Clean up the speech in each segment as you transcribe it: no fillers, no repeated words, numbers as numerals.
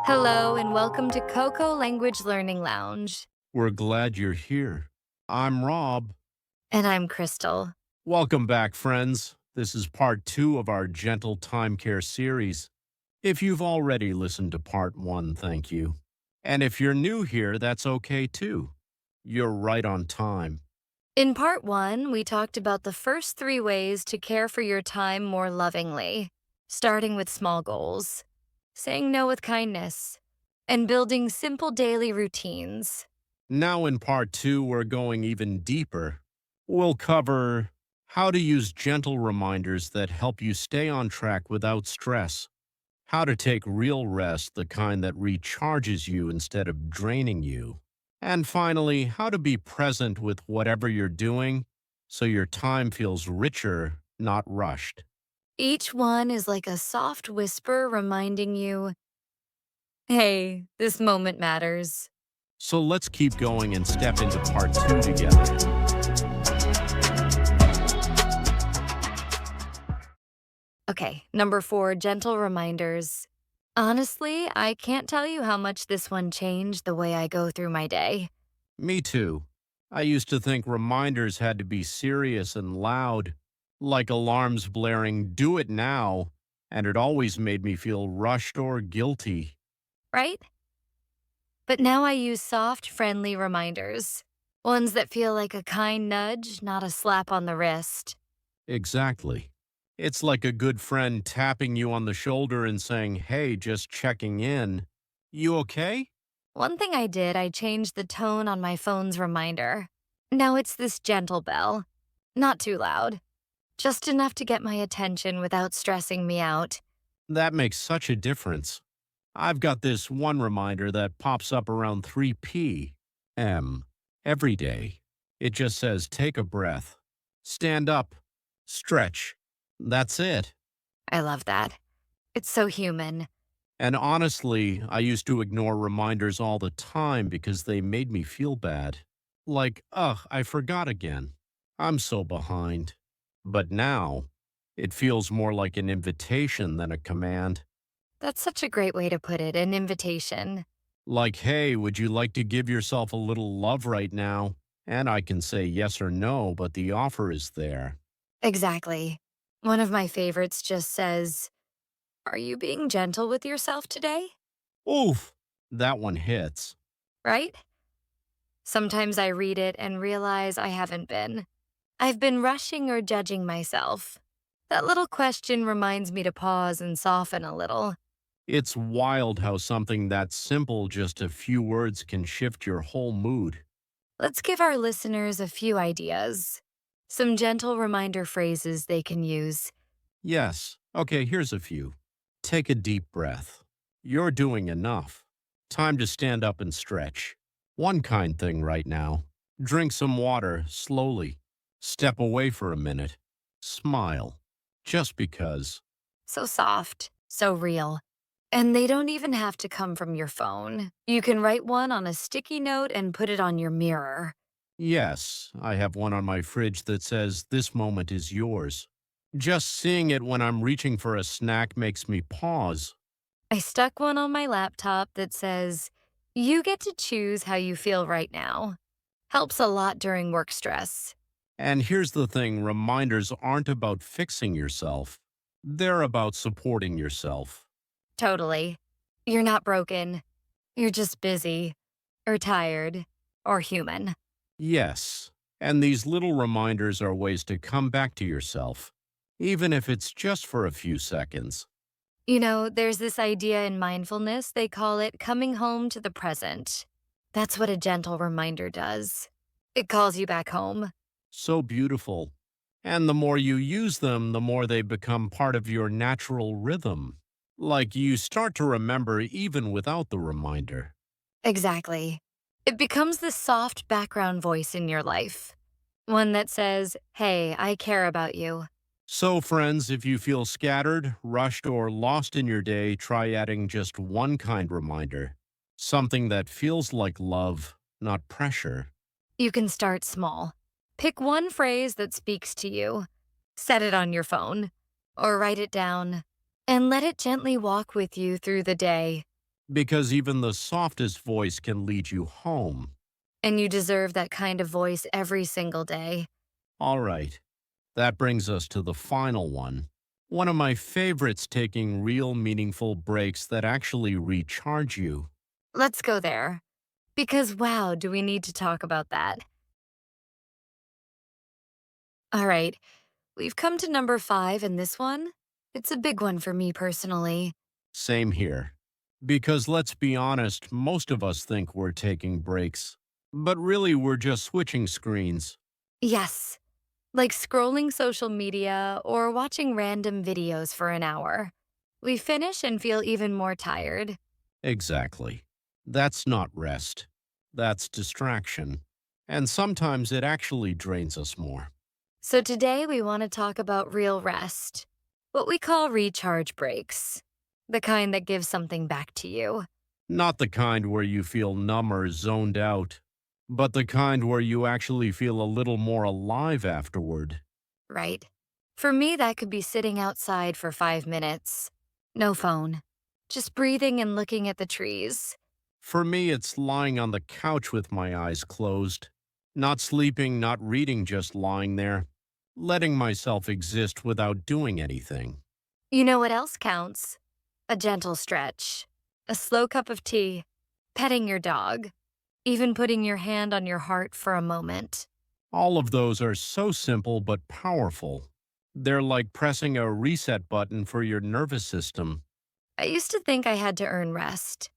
Hello and welcome to KoKo Language Learning Lounge. We're glad you're here. I'm Rob. And I'm Crystal. Welcome back, friends. This is part two of our Gentle Time Care series. If you've already listened to part one, thank you. And if you're new here, that's okay too. You're right on time. In part one, we talked about the first 3 ways to care for your time more lovingly, starting with small goals, saying no with kindness, and building simple daily routines. Now, in part two, we're going even deeper. We'll cover how to use gentle reminders that help you stay on track without stress, how to take real rest, the kind that recharges you instead of draining you. And finally, how to be present with whatever you're doing so your time feels richer, not rushed. Each one is like a soft whisper reminding you, hey, this moment matters. So let's keep going and step into part two together. Okay, number 4, gentle reminders. Honestly, I can't tell you how much this one changed the way I go through my day. Me too. I used to think reminders had to be serious and loud, like alarms blaring, do it now, and it always made me feel rushed or guilty. Right? But now I use soft, friendly reminders. Ones that feel like a kind nudge, not a slap on the wrist. Exactly. It's like a good friend tapping you on the shoulder and saying, hey, just checking in. You okay? One thing I did, I changed the tone on my phone's reminder. Now it's this gentle bell. Not too loud. Just enough to get my attention without stressing me out. That makes such a difference. I've got this one reminder that pops up around 3 p.m. every day. It just says, take a breath, stand up, stretch. That's it. I love that. It's so human. And honestly, I used to ignore reminders all the time because they made me feel bad. Like, ugh, I forgot again. I'm so behind. But now, it feels more like an invitation than a command. That's such a great way to put it, an invitation. Like, hey, would you like to give yourself a little love right now? And I can say yes or no, but the offer is there. Exactly. One of my favorites just says, are you being gentle with yourself today? Oof, that one hits. Right? Sometimes I read it and realize I haven't been. I've been rushing or judging myself. That little question reminds me to pause and soften a little. It's wild how something that simple, just a few words, can shift your whole mood. Let's give our listeners a few ideas. Some gentle reminder phrases they can use. Yes. Okay, here's a few. Take a deep breath. You're doing enough. Time to stand up and stretch. One kind thing right now. Drink some water slowly. Step away for a minute. Smile. Just because. So soft, so real. And they don't even have to come from your phone. You can write one on a sticky note and put it on your mirror. Yes, I have one on my fridge that says, this moment is yours. Just seeing it when I'm reaching for a snack makes me pause. I stuck one on my laptop that says, you get to choose how you feel right now. Helps a lot during work stress. And here's the thing, reminders aren't about fixing yourself. They're about supporting yourself. Totally. You're not broken. You're just busy, or tired, or human. Yes, and these little reminders are ways to come back to yourself, even if it's just for a few seconds. You know, there's this idea in mindfulness, they call it coming home to the present. That's what a gentle reminder does. It calls you back home. So beautiful. And the more you use them, the more they become part of your natural rhythm. Like you start to remember even without the reminder. Exactly. It becomes this soft background voice in your life. One that says, hey, I care about you. So, friends, if you feel scattered, rushed, or lost in your day, try adding just one kind reminder. Something that feels like love, not pressure. You can start small. Pick one phrase that speaks to you. Set it on your phone or write it down and let it gently walk with you through the day. Because even the softest voice can lead you home. And you deserve that kind of voice every single day. All right, that brings us to the final one. One of my favorites, taking real meaningful breaks that actually recharge you. Let's go there. Because wow, do we need to talk about that? All right, we've come to number 5, and this one, it's a big one for me personally. Same here. Because let's be honest, most of us think we're taking breaks. But really, we're just switching screens. Yes, like scrolling social media or watching random videos for an hour. We finish and feel even more tired. Exactly. That's not rest. That's distraction. And sometimes it actually drains us more. So today we want to talk about real rest, what we call recharge breaks, the kind that gives something back to you, Not the kind where you feel numb or zoned out, but the kind where you actually feel a little more alive afterward. right? For me, that could be sitting outside for 5 minutes. No phone. Just breathing and looking at the trees. For me, it's lying on the couch with my eyes closed. Not sleeping, not reading, just lying there. Letting myself exist without doing anything. You know what else counts? A gentle stretch, a slow cup of tea, petting your dog, even putting your hand on your heart for a moment. All of those are so simple but powerful. They're like pressing a reset button for your nervous system. I used to think I had to earn rest.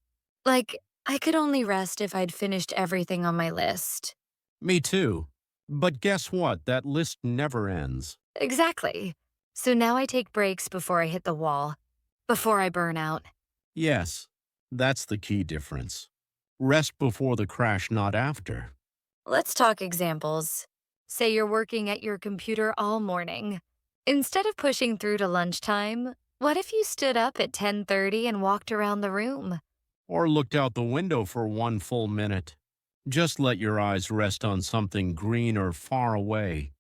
Like, I could only rest if I'd finished everything on my list. Me too. But guess what? That list never ends. Exactly. So now I take breaks before I hit the wall, before I burn out. Yes, that's the key difference. Rest before the crash, not after. Let's talk examples. Say you're working at your computer all morning. Instead of pushing through to lunchtime, what if you stood up at 10:30 and walked around the room? Or looked out the window for one full minute. Just let your eyes rest on something green or far away.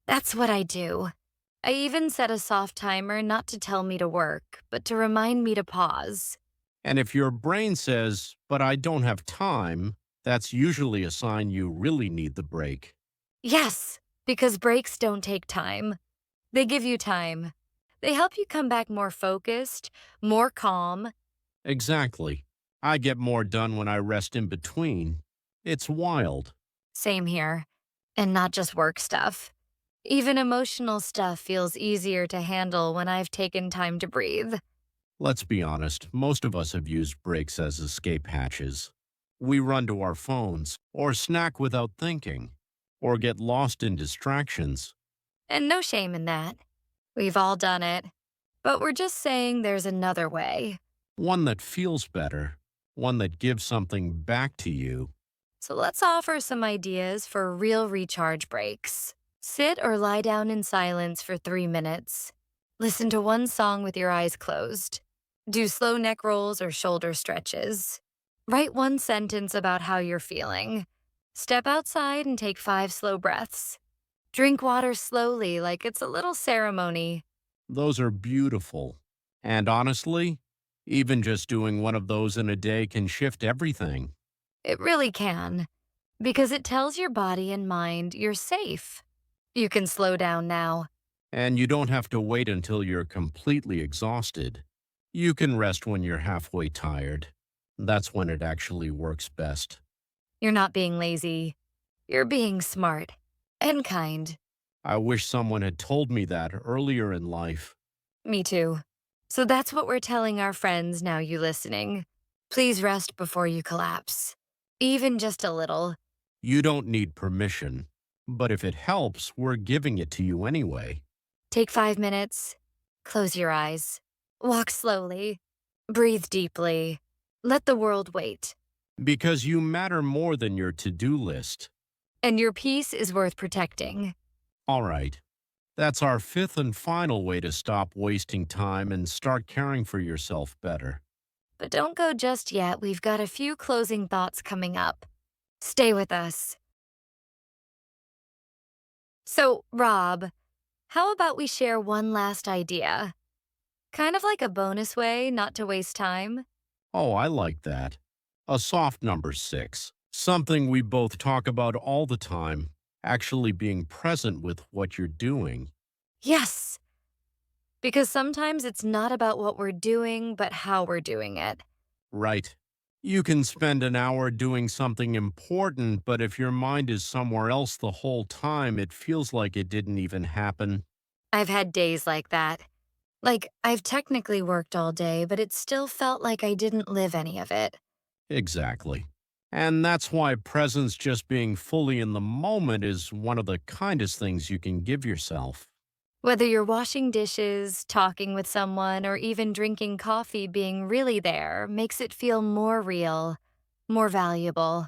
That's what I do. I even set a soft timer not to tell me to work, but to remind me to pause. And if your brain says, but I don't have time, that's usually a sign you really need the break. Yes, because breaks don't take time. They give you time. They help you come back more focused, more calm. Exactly. I get more done when I rest in between. It's wild. Same here. And not just work stuff. Even emotional stuff feels easier to handle when I've taken time to breathe. Let's be honest, most of us have used breaks as escape hatches. We run to our phones, or snack without thinking, or get lost in distractions. And no shame in that. We've all done it. But we're just saying there's another way. One that feels better, one that gives something back to you. So let's offer some ideas for real recharge breaks. Sit or lie down in silence for 3 minutes. Listen to one song with your eyes closed. Do slow neck rolls or shoulder stretches. Write one sentence about how you're feeling. Step outside and take 5 slow breaths. Drink water slowly like it's a little ceremony. Those are beautiful. And honestly, even just doing one of those in a day can shift everything. It really can, because it tells your body and mind you're safe. You can slow down now. And you don't have to wait until you're completely exhausted. You can rest when you're halfway tired. That's when it actually works best. You're not being lazy. You're being smart and kind. I wish someone had told me that earlier in life. Me too. So that's what we're telling our friends now, you listening. Please rest before you collapse. Even just a little. You don't need permission. But if it helps, we're giving it to you anyway. Take 5 minutes. Close your eyes. Walk slowly. Breathe deeply. Let the world wait. Because you matter more than your to-do list. And your peace is worth protecting. All right. That's our fifth and final way to stop wasting time and start caring for yourself better. But don't go just yet. We've got a few closing thoughts coming up. Stay with us. So, Rob, how about we share one last idea? Kind of like a bonus way not to waste time. Oh, I like that. A soft number 6. Something we both talk about all the time. Actually being present with what you're doing. Yes, because sometimes it's not about what we're doing, but how we're doing it. Right. You can spend an hour doing something important, but if your mind is somewhere else the whole time, it feels like it didn't even happen. I've had days like that. Like, I've technically worked all day, but it still felt like I didn't live any of it. Exactly. And that's why presence, just being fully in the moment, is one of the kindest things you can give yourself. Whether you're washing dishes, talking with someone, or even drinking coffee, being really there makes it feel more real, more valuable.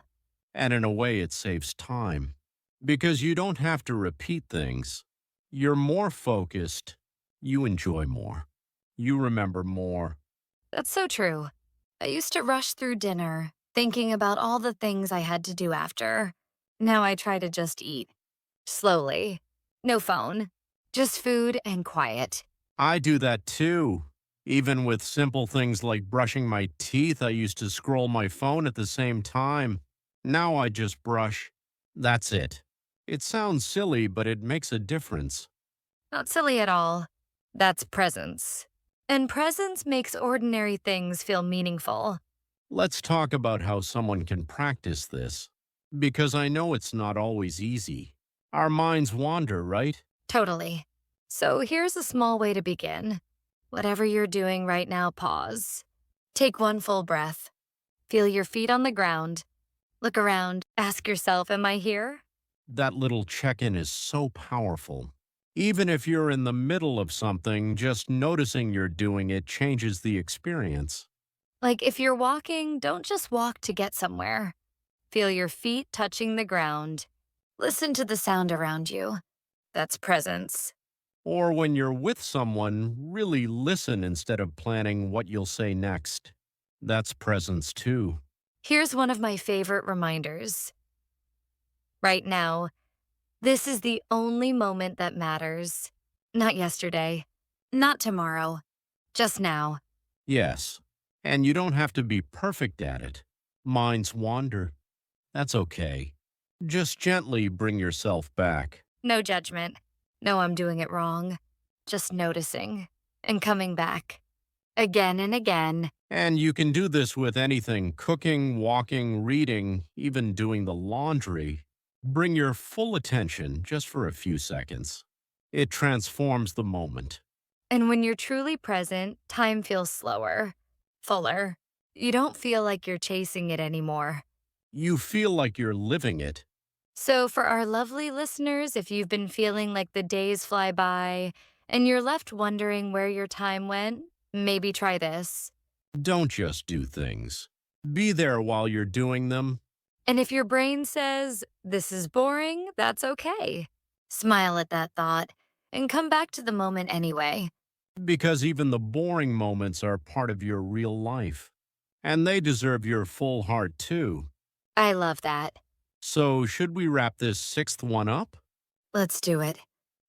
And in a way, it saves time. Because you don't have to repeat things. You're more focused. You enjoy more. You remember more. That's so true. I used to rush through dinner, thinking about all the things I had to do after. Now I try to just eat. Slowly. No phone. Just food and quiet. I do that too. Even with simple things like brushing my teeth, I used to scroll my phone at the same time. Now I just brush. That's it. It sounds silly, but it makes a difference. Not silly at all. That's presence. And presence makes ordinary things feel meaningful. Let's talk about how someone can practice this. Because I know it's not always easy. Our minds wander, right? Totally. So here's a small way to begin. Whatever you're doing right now, pause. Take one full breath. Feel your feet on the ground. Look around. Ask yourself, am I here? That little check in is so powerful. Even if you're in the middle of something, just noticing you're doing it changes the experience. Like if you're walking, don't just walk to get somewhere. Feel your feet touching the ground. Listen to the sound around you. That's presence. Or when you're with someone, really listen instead of planning what you'll say next. That's presence too. Here's one of my favorite reminders. Right now, this is the only moment that matters. Not yesterday. Not tomorrow. Just now. Yes. And you don't have to be perfect at it. Minds wander. That's okay. Just gently bring yourself back. No judgment. No, I'm doing it wrong. Just noticing and coming back. Again and again. And you can do this with anything: cooking, walking, reading, even doing the laundry. Bring your full attention just for a few seconds. It transforms the moment. And when you're truly present, time feels slower, fuller. You don't feel like you're chasing it anymore. You feel like you're living it. So, for our lovely listeners, if you've been feeling like the days fly by and you're left wondering where your time went, maybe try this. Don't just do things. Be there while you're doing them. And if your brain says, this is boring, that's okay. Smile at that thought and come back to the moment anyway. Because even the boring moments are part of your real life. And they deserve your full heart too. I love that. So, should we wrap this sixth one up? Let's do it.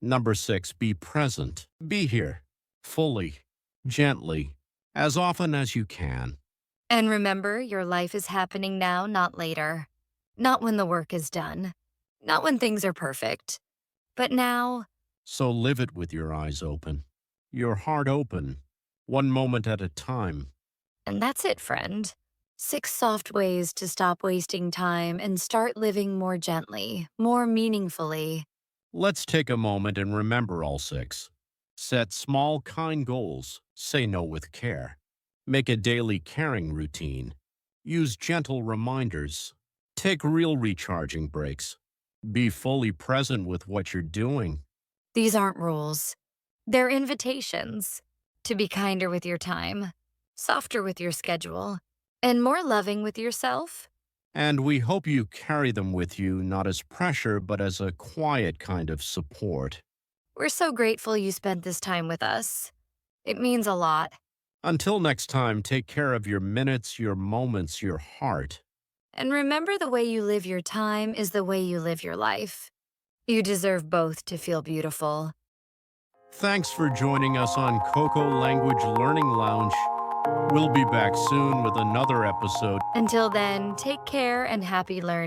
Number 6, be present. Be here. Fully. Gently. As often as you can. And remember, your life is happening now, not later. Not when the work is done. Not when things are perfect. But now, So live it with your eyes open. Your heart open. One moment at a time. and that's it, friend. 6 soft ways to stop wasting time and start living more gently, more meaningfully. Let's take a moment and remember all 6. Set small, kind goals. Say no with care. Make a daily caring routine. Use gentle reminders. Take real recharging breaks. Be fully present with what you're doing. These aren't rules. They're invitations to be kinder with your time, softer with your schedule, and more loving with yourself. And we hope you carry them with you, not as pressure, but as a quiet kind of support. We're so grateful you spent this time with us. It means a lot. Until next time, take care of your minutes, your moments, your heart. And remember, the way you live your time is the way you live your life. You deserve both to feel beautiful. Thanks for joining us on KoKo Language Learning Lounge. We'll be back soon with another episode. Until then, take care and happy learning.